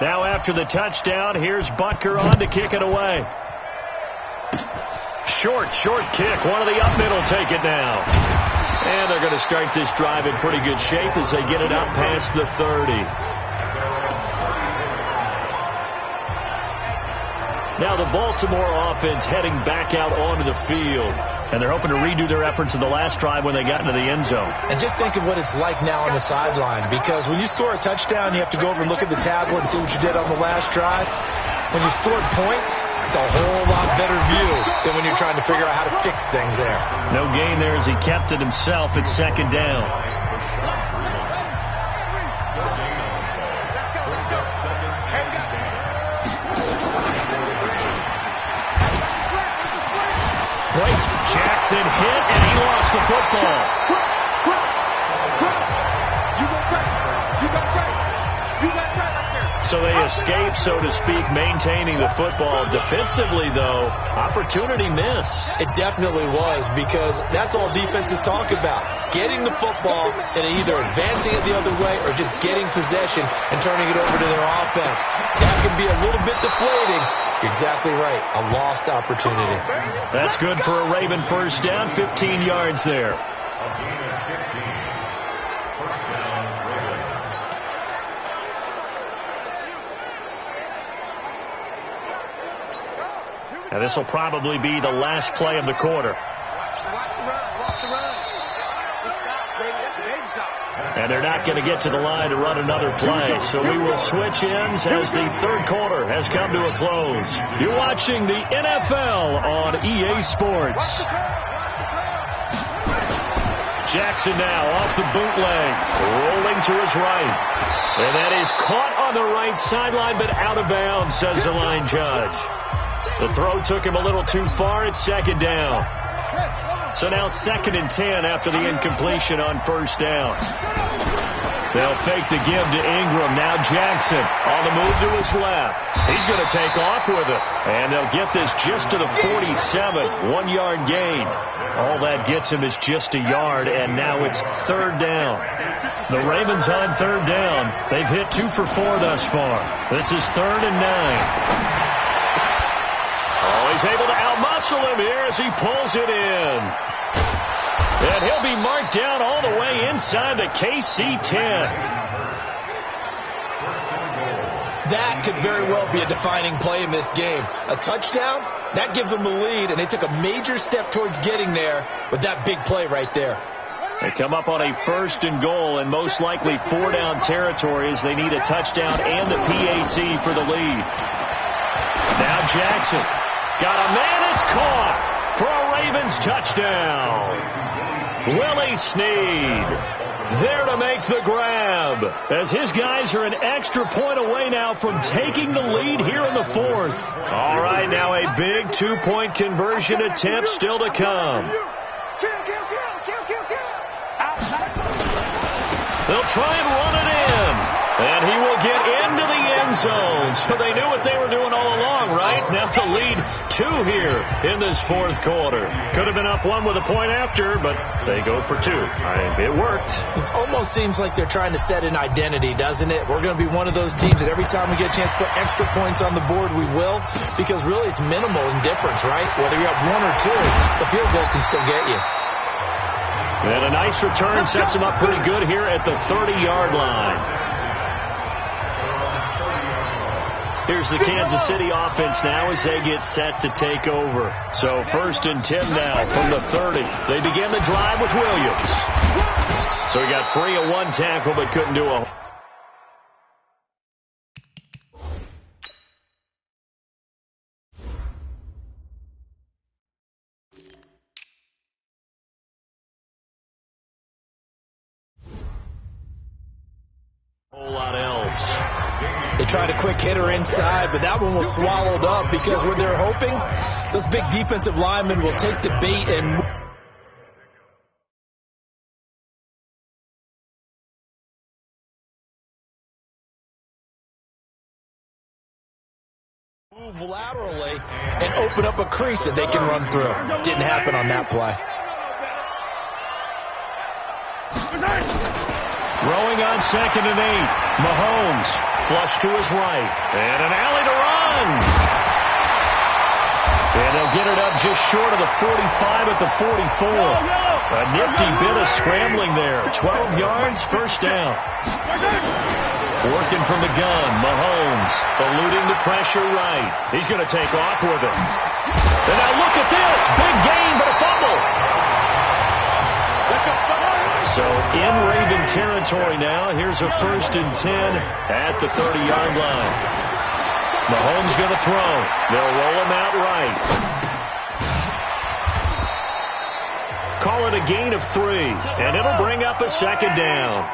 Speaker 1: Now after the touchdown, here's Butker on to kick it away. Short kick. One of the up middle take it now. And they're going to start this drive in pretty good shape as they get it up past the 30. Now the Baltimore offense heading back out onto the field. And they're hoping to redo their efforts in the last drive when they got into the end zone.
Speaker 2: And just think of what it's like now on the sideline, because when you score a touchdown, you have to go over and look at the tablet and see what you did on the last drive. When you scored points, it's a whole lot better view than when you're trying to figure out how to fix things there.
Speaker 1: No gain there as he kept it himself at second down. Bryce Jackson hit, and he lost the football. So they escape, so to speak, maintaining the football. Defensively, though, opportunity miss.
Speaker 2: It definitely was, because that's all defenses talk about. Getting the football and either advancing it the other way or just getting possession and turning it over to their offense. That can be a little bit deflating. You're exactly right. A lost opportunity.
Speaker 1: That's good for a Raven first down. 15 yards there. And this will probably be the last play of the quarter. And they're not going to get to the line to run another play. So we will switch ends as the third quarter has come to a close. You're watching the NFL on EA Sports. Jackson now off the bootleg, rolling to his right. And that is caught on the right sideline, but out of bounds, says the line judge. The throw took him a little too far. It's second down. So now 2nd and 10 after the incompletion on first down. They'll fake the give to Ingram. Now Jackson on the move to his left. He's going to take off with it. And they'll get this just to the 47. 1-yard gain. All that gets him is just a yard, and now it's third down. The Ravens on third down. They've hit 2 for 4 thus far. This is 3rd and 9. Oh, he's able to outmuscle him here as he pulls it in. And he'll be marked down all the way inside the KC 10.
Speaker 2: That could very well be a defining play in this game. A touchdown, that gives them the lead, and they took a major step towards getting there with that big play right there.
Speaker 1: They come up on a 1st and goal, and most likely 4-down territory as they need a touchdown and the PAT for the lead. Now Jackson. Got a man, it's caught for a Ravens touchdown. Willie Snead there to make the grab as his guys are an extra point away now from taking the lead here in the 4th. All right, now a big 2-point conversion attempt still to come. They'll try and run it in. And he will get into the end zone. So they knew what they were doing all along, right? Now the lead 2 here in this 4th quarter. Could have been up 1 with a point after, but they go for 2. It worked.
Speaker 2: It almost seems like they're trying to set an identity, doesn't it? We're going to be one of those teams that every time we get a chance to put extra points on the board, we will. Because really it's minimal in difference, right? Whether you're up 1 or 2, the field goal can still get you.
Speaker 1: And a nice return sets him up pretty good here at the 30-yard line. Here's the Kansas City offense now as they get set to take over. So 1st and 10 now from the 30. They begin the drive with Williams. So he got free of 1 tackle but couldn't do a whole lot else.
Speaker 2: They tried a quick hitter inside, but that one was swallowed up because what they're hoping, those big defensive linemen will take the bait and move laterally and open up a crease that they can run through. Didn't happen on that play.
Speaker 1: Throwing on 2nd and 8. Mahomes flush to his right. And an alley to run. And they'll get it up just short of the 45 at the 44. A nifty bit of scrambling there. 12 yards, first down. Working from the gun. Mahomes eluding the pressure right. He's going to take off with it. And now look at this. Big gain, but a fumble. So in Raven territory now. Here's a 1st and 10 at the 30-yard line. Mahomes going to throw. They'll roll him out right. Call it a gain of 3, and it'll bring up a 2nd down.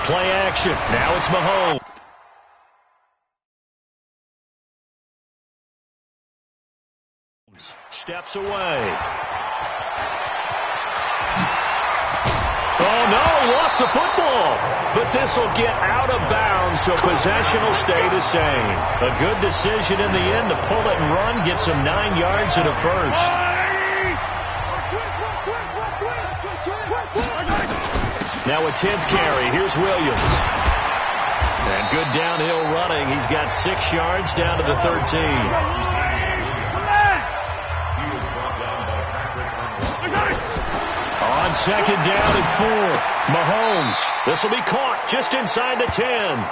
Speaker 1: Play action. Now it's Mahomes. Steps away. Oh, no, he lost the football. But this will get out of bounds, so possession will stay the same. A good decision in the end to pull it and run, get some 9 yards and a first. Now a 10th carry. Here's Williams. And good downhill running. He's got 6 yards down to the 13. On second down and 4. Mahomes. This will be caught just inside the 10.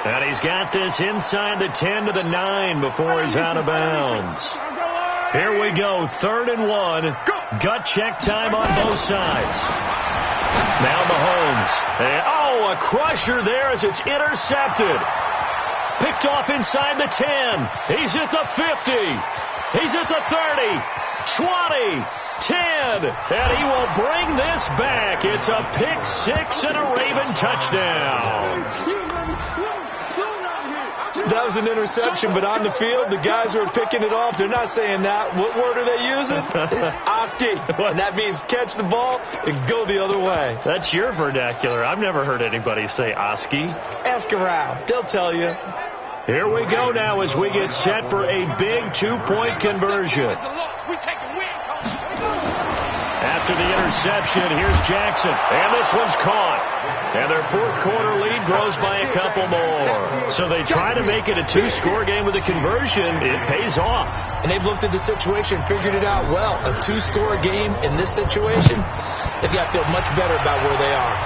Speaker 1: And he's got this inside the 10 to the 9 before he's out of bounds. Here we go. 3rd and 1. Gut check time on both sides. Now Mahomes. And, a crusher there as it's intercepted. Picked off inside the 10. He's at the 50. He's at the 30. 20. 10, and he will bring this back. It's a pick 6 and a Raven touchdown.
Speaker 2: That was an interception, but on the field, the guys who are picking it off, they're not saying that. What word are they using? It's Oski, and that means catch the ball and go the other way.
Speaker 1: That's your vernacular. I've never heard anybody say Oski.
Speaker 2: Ask around. They'll tell you.
Speaker 1: Here we go now as we get set for a big 2-point conversion. After the interception, here's Jackson. And this one's caught. And their 4th quarter lead grows by a couple more. So they try to make it a 2-score game with a conversion. It pays off.
Speaker 2: And they've looked at the situation, figured it out well. A 2-score game in this situation, they've got to feel much better about where they are.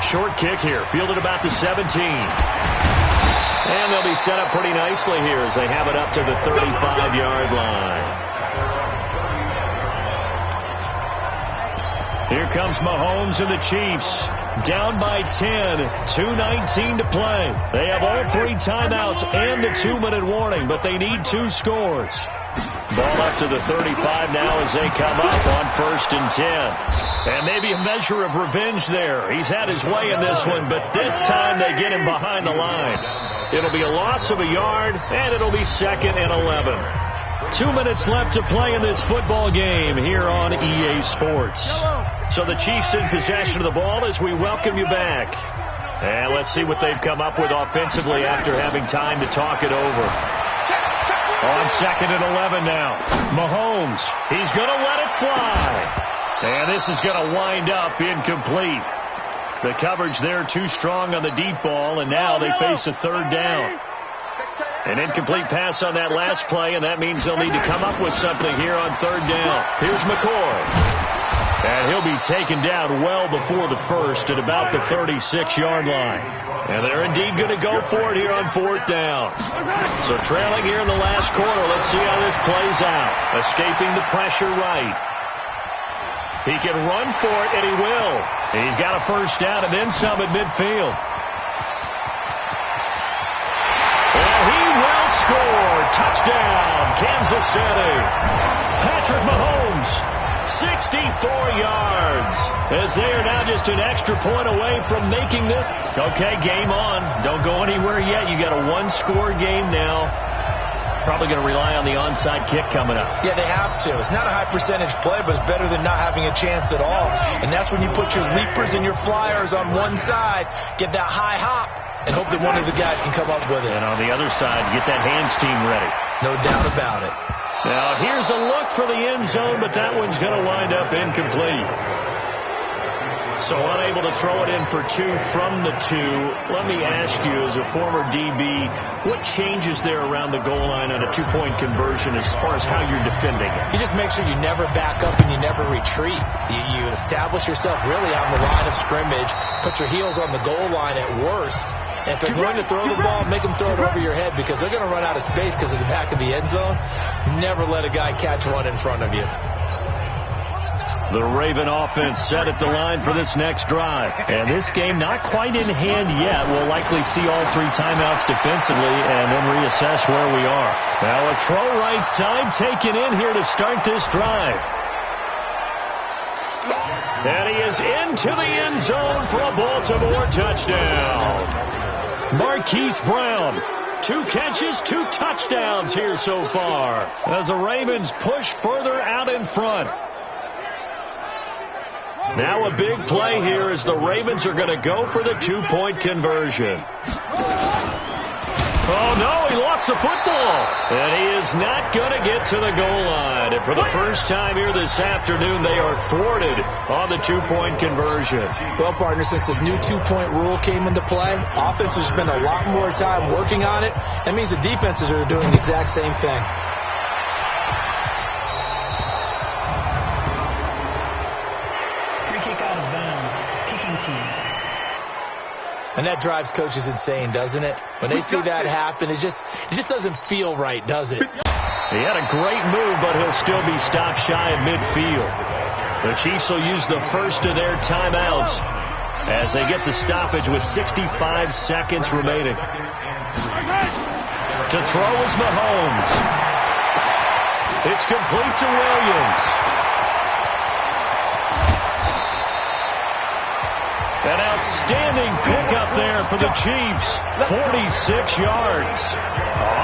Speaker 1: Short kick here, fielded about the 17. And they'll be set up pretty nicely here as they have it up to the 35-yard line. Here comes Mahomes and the Chiefs. Down by 10. 2:19 to play. They have all 3 timeouts and the 2-minute warning, but they need 2 scores. Ball up to the 35 now as they come up on 1st and 10. And maybe a measure of revenge there. He's had his way in this one, but this time they get him behind the line. It'll be a loss of a yard, and it'll be 2nd and 11. 2 minutes left to play in this football game here on EA Sports. So the Chiefs in possession of the ball as we welcome you back. And let's see what they've come up with offensively after having time to talk it over. On 2nd and 11 now. Mahomes, he's going to let it fly. And this is going to wind up incomplete. The coverage there too strong on the deep ball, and now they face a 3rd down. An incomplete pass on that last play, and that means they'll need to come up with something here on 3rd down. Here's McCoy. And he'll be taken down well before the 1st at about the 36-yard line. And they're indeed going to go for it here on 4th down. So trailing here in the last quarter, let's see how this plays out. Escaping the pressure right. He can run for it, and he will. He's got a 1st down and then some at midfield. And he will score. Touchdown, Kansas City. Patrick Mahomes. 64 yards as they are now just an extra point away from making this. Okay, game on. Don't go anywhere yet. You got a 1-score game now. Probably going to rely on the onside kick coming up.
Speaker 2: Yeah, they have to. It's not a high percentage play, but it's better than not having a chance at all. And that's when you put your leapers and your flyers on one side, get that high hop, and hope that one of the guys can come up with it.
Speaker 1: And on the other side, get that hands team ready.
Speaker 2: No doubt about it.
Speaker 1: Now, here's a look for the end zone, but that one's going to wind up incomplete. So unable to throw it in for 2 from the 2. Let me ask you, as a former DB, what changes there around the goal line on a 2-point conversion as far as how you're defending it?
Speaker 2: You just make sure you never back up and you never retreat. You establish yourself really on the line of scrimmage, put your heels on the goal line at worst. And if they're going to throw the ball, make them throw it over your head because they're going to run out of space because of the back of the end zone. Never let a guy catch one in front of you.
Speaker 1: The Raven offense set at the line for this next drive. And this game not quite in hand yet. We'll likely see all 3 timeouts defensively and then reassess where we are. Now a throw right side taken in here to start this drive. And he is into the end zone for a Baltimore touchdown. Marquise Brown, 2 catches, 2 touchdowns here so far as the Ravens push further out in front. Now a big play here as the Ravens are going to go for the two-point conversion. Oh, no, he lost the football. And he is not going to get to the goal line. And for the first time here this afternoon, they are thwarted on the two-point conversion.
Speaker 2: Well, partner, since this new two-point rule came into play, offenses spend a lot more time working on it. That means the defenses are doing the exact same thing.
Speaker 4: Free kick out of bounds. Kicking team.
Speaker 2: And that drives coaches insane, doesn't it? When they see that happen, it just doesn't feel right, does it?
Speaker 1: He had a great move, but he'll still be stopped shy of midfield. The Chiefs will use the first of their timeouts as they get the stoppage with 65 seconds remaining. To throw is Mahomes. It's complete to Williams. An outstanding pickup there for the Chiefs. 46 yards.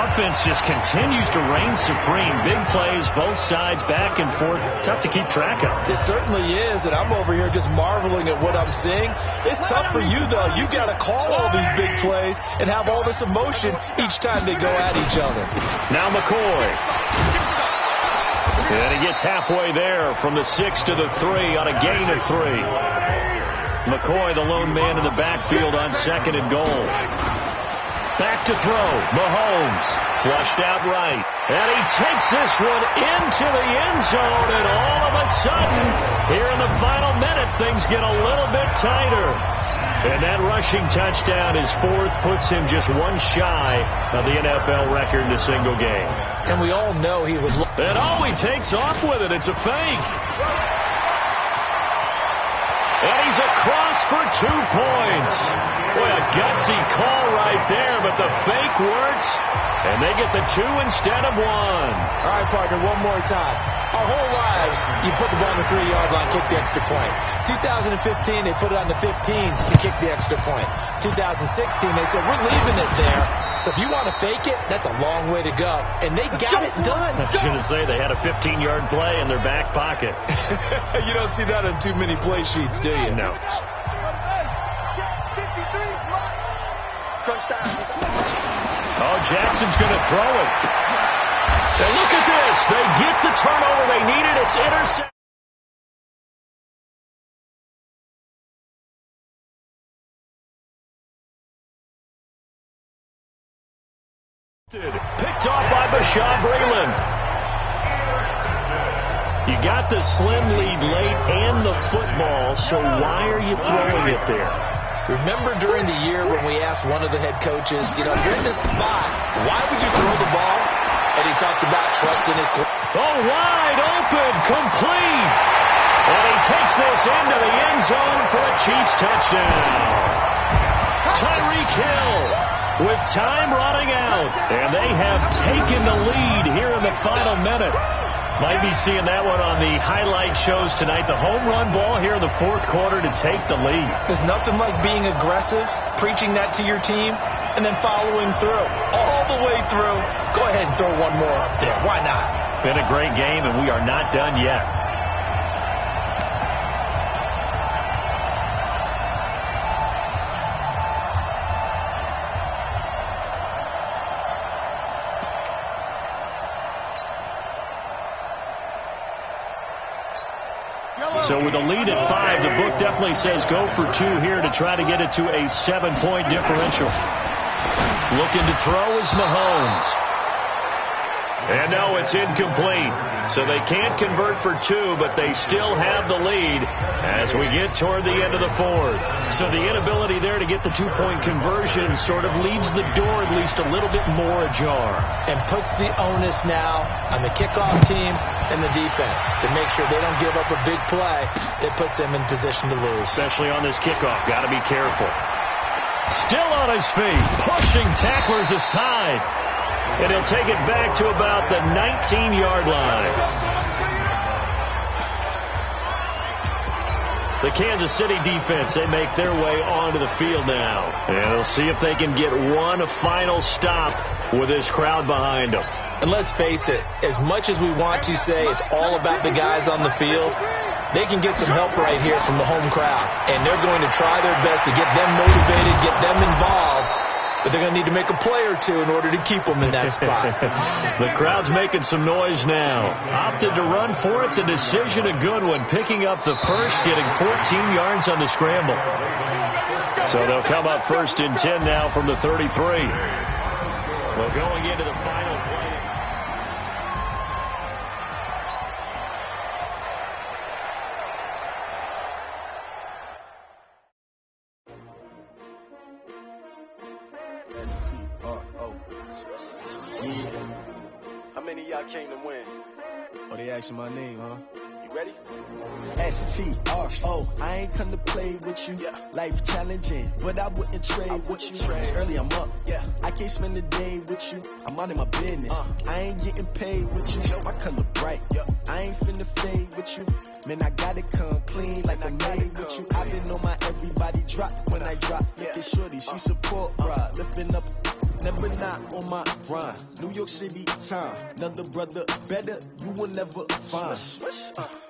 Speaker 1: Offense just continues to reign supreme. Big plays, both sides, back and forth. Tough to keep track of.
Speaker 2: It certainly is, and I'm over here just marveling at what I'm seeing. It's tough for you, though. You got to call all these big plays and have all this emotion each time they go at each other.
Speaker 1: Now McCoy. And he gets halfway there from the 6 to the 3 on a gain of 3. McCoy, the lone man in the backfield on second and goal. Back to throw. Mahomes flushed out right. And he takes this one into the end zone. And all of a sudden, here in the final minute, things get a little bit tighter. And that rushing touchdown, his fourth, puts him just one shy of the NFL record in a single game.
Speaker 2: And we all know he would look.
Speaker 1: And he takes off with it. It's a fake. And he's across for 2 points. Boy, a gutsy call right there, but the fake works, and they get the 2 instead of 1.
Speaker 2: All right, partner, one more time. Our whole lives, you put the ball on the 3-yard line, kick the extra point. 2015, they put it on the 15 to kick the extra point. 2016, they said, we're leaving it there. So if you want to fake it, that's a long way to go. And they got it done.
Speaker 1: I was going to say they had a 15-yard play in their back pocket.
Speaker 2: You don't see that on too many play sheets, do you?
Speaker 1: No. Oh, Jackson's going to throw it. And look at this. They get the turnover they needed. It's intercepted. Picked off by Bashaw Breeland. You got the slim lead late and the football, so why are you throwing it there?
Speaker 2: Remember during the year when we asked one of the head coaches, if you're in this spot, why would you throw the ball? And he talked about trusting his quarterback.
Speaker 1: Oh, wide open, complete. And he takes this into the end zone for a Chiefs touchdown. Tyreek Hill with time running out. And they have taken the lead here in the final minute. Might be seeing that one on the highlight shows tonight. The home run ball here in the fourth quarter to take the lead.
Speaker 2: There's nothing like being aggressive, preaching that to your team, and then following through. All the way through. Go ahead and throw one more up there. Why not?
Speaker 1: Been a great game, and we are not done yet. So with a lead at 5, the book definitely says go for 2 here to try to get it to a 7-point differential. Looking to throw is Mahomes. And no, it's incomplete. So they can't convert for 2, but they still have the lead as we get toward the end of the fourth. So the inability there to get the 2-point conversion sort of leaves the door at least a little bit more ajar.
Speaker 2: And puts the onus now on the kickoff team and the defense to make sure they don't give up a big play that puts them in position to lose.
Speaker 1: Especially on this kickoff. Got to be careful. Still on his feet, pushing tacklers aside. And he'll take it back to about the 19-yard line. The Kansas City defense, they make their way onto the field now. And they'll see if they can get one final stop with this crowd behind them.
Speaker 2: And let's face it, as much as we want to say it's all about the guys on the field, they can get some help right here from the home crowd. And they're going to try their best to get them motivated, get them involved. But they're going to need to make a play or two in order to keep them in that spot.
Speaker 1: The crowd's making some noise now. Opted to run for it. The decision a good one. Picking up the first, getting 14 yards on the scramble. So they'll come up first and 10 now from the 33. Well, going into the final play.
Speaker 6: How many of y'all came to win?
Speaker 7: Oh, they asking my name, huh?
Speaker 6: You ready?
Speaker 7: S-T-R-O, I ain't come to play with you.
Speaker 6: Yeah.
Speaker 7: Life challenging, but I wouldn't trade with you. It's early, I'm up.
Speaker 6: Yeah.
Speaker 7: I can't spend the day with you. I'm out of my business. I ain't getting paid with you. My color bright.
Speaker 6: Yeah.
Speaker 7: I ain't finna fade with you. Man, I gotta come clean like I made with you. I've been on my everybody drop when I drop. Look at shorty, she support, bruh. Lifting up. Never not on my grind. New York City time. Another brother better, you will never find.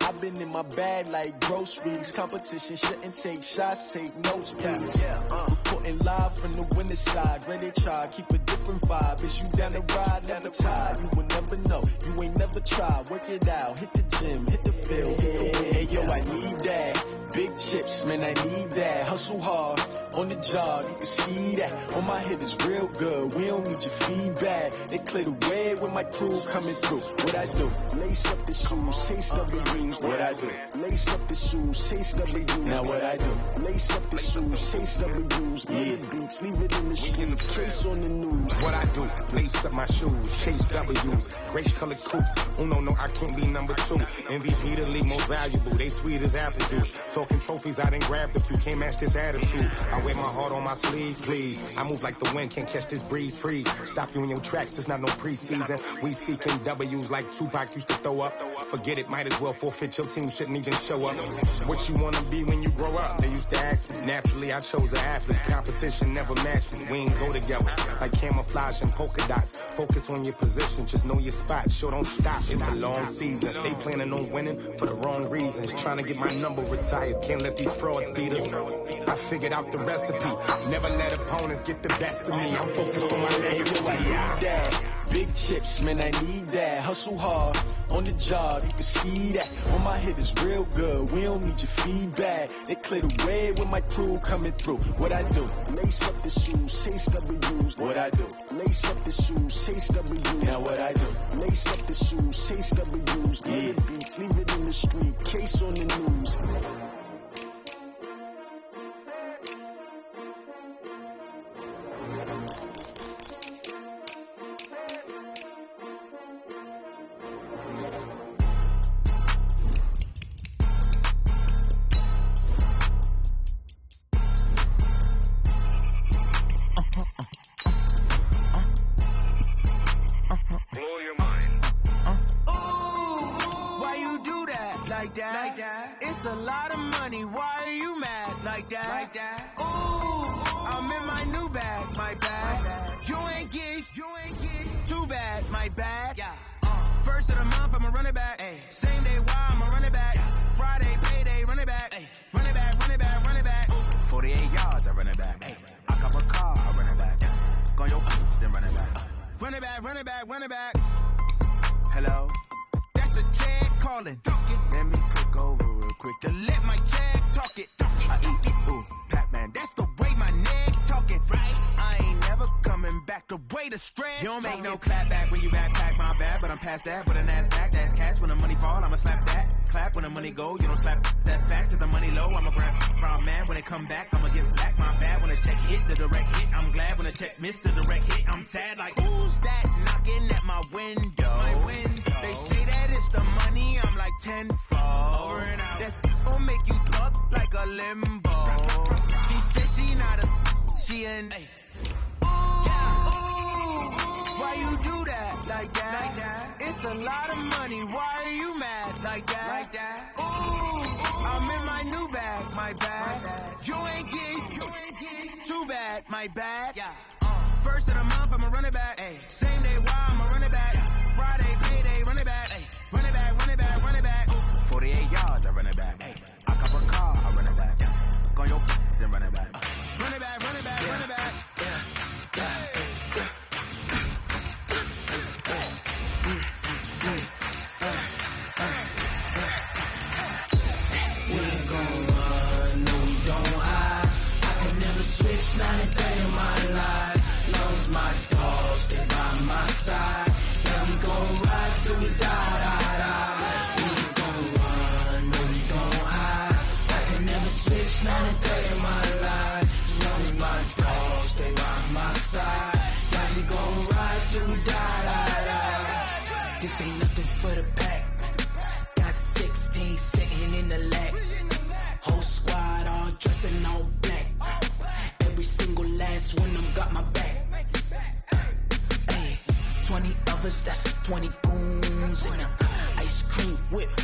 Speaker 7: I've been in my bag like groceries. Competition shouldn't take shots, take notes, please. Reporting live from the winter side. Ready to try, keep a different vibe. Is you down the ride, never tired. You will never know, you ain't never tried. Work it out, hit the gym, hit the field. Hey, yo, I need that. Big chips, man, I need that. Hustle hard, on the job, you can see that. On my head is real good, we don't need your feedback. They clear the way with my crew coming through. What I do? Lace up the shoes, taste W's. What I do? Lace up the shoes, taste W's. Now what I do? Lace up the shoes, taste W's. Yeah, beats, leave it in the street, case on the news.
Speaker 8: What I do? Lace up my shoes, chase W's. Grace colored coops. Oh no, I can't be number 2. MVP the league most valuable. They sweet as apple juice. Talking trophies, I didn't grab the few. Can't match this attitude. I wear my heart on my sleeve, please. I move like the wind, can't catch this breeze, freeze. Stop you in your tracks, there's not no preseason. We seeking W's like Tupac used to throw up. Forget it, might as well forfeit. Your team shouldn't even show up. What you wanna be when you grow up? They used to ask me. Naturally, I chose an athlete. Competition never matched me. We ain't go together like camouflage and polka dots. Focus on your position, just know your spot. Sure, don't stop. It's a long season. They planning on winning for the wrong reasons. Trying to get my number retired. Can't let these frauds beat us. I figured out the recipe. Never let opponents get the best of me. I'm focused on my legacy.
Speaker 7: Big chips, man, I need that. Hustle hard, on the job, you can see that. On my head is real good, we don't need your feedback. They clear the way with my crew coming through. What I do? Lace up the shoes, chase W's. What I do? Lace up the shoes, chase W's. Now what I do? Lace up the shoes, chase W's. Yeah, beats, leave it in the street, case on the news.
Speaker 9: It's a lot of money, why are you mad like that? Ooh, I'm in my new bag, my bag. You ain't get too bad, my bad. First of the month, I'ma run it back. Same day, why I'ma run it back. Friday, payday, run it back. Run it back, run it back, run it back. 48 yards, I run it back. I cop a car, I run it back. Go your then run it back. Run it back, run it back, run it back. Hello? That's the check calling. Let me click over real quick to let my check talk it. I eat it, ooh, Pac-Man. That's the way my neck talking, right? I ain't never coming back. The way the stress. You don't make no clap back when you backpack, my bad, but I'm past that. With an ass back, that's cash. When the money fall, I'ma slap that. Clap when the money go, you don't slap. That's facts. If the money low, I'ma grab brown man. When it come back, I'ma get black, my bad. When the check hit, the direct hit. I'm glad when the check missed the direct hit. I'm sad like, who's that knocking at my window? They say that it's the money, I'm like tenfold. Over and out. That's gon' make you talk like a limbo. She said she not a, she an ooh, why you do that like that? It's a lot of money, why are you mad like that? Ooh, I'm in my new bag, my bad. You ain't get too bad, my bad. First of the month, I'ma run it back. Same day, why I'ma run it back.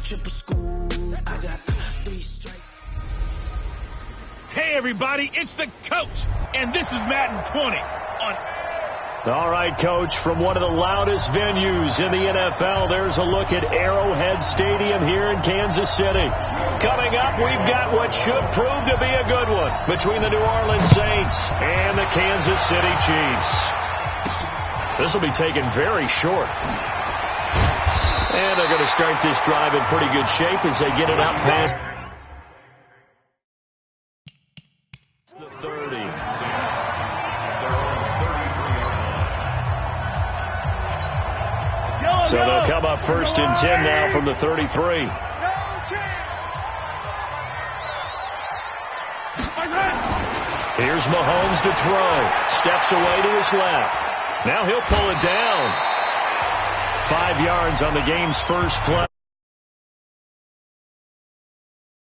Speaker 7: triple school. I got 3 strikes.
Speaker 10: Hey, everybody, it's the coach, and this is Madden 20 on...
Speaker 1: All right, Coach, from one of the loudest venues in the NFL, there's a look at Arrowhead Stadium here in Kansas City. Coming up, we've got what should prove to be a good one between the New Orleans Saints and the Kansas City Chiefs. This will be taken very short. And they're going to start this drive in pretty good shape as they get it up past the 30. So they'll come up 1st and 10 now from the 33. Here's Mahomes to throw. Steps away to his left. Now he'll pull it down. 5 yards on the game's first play.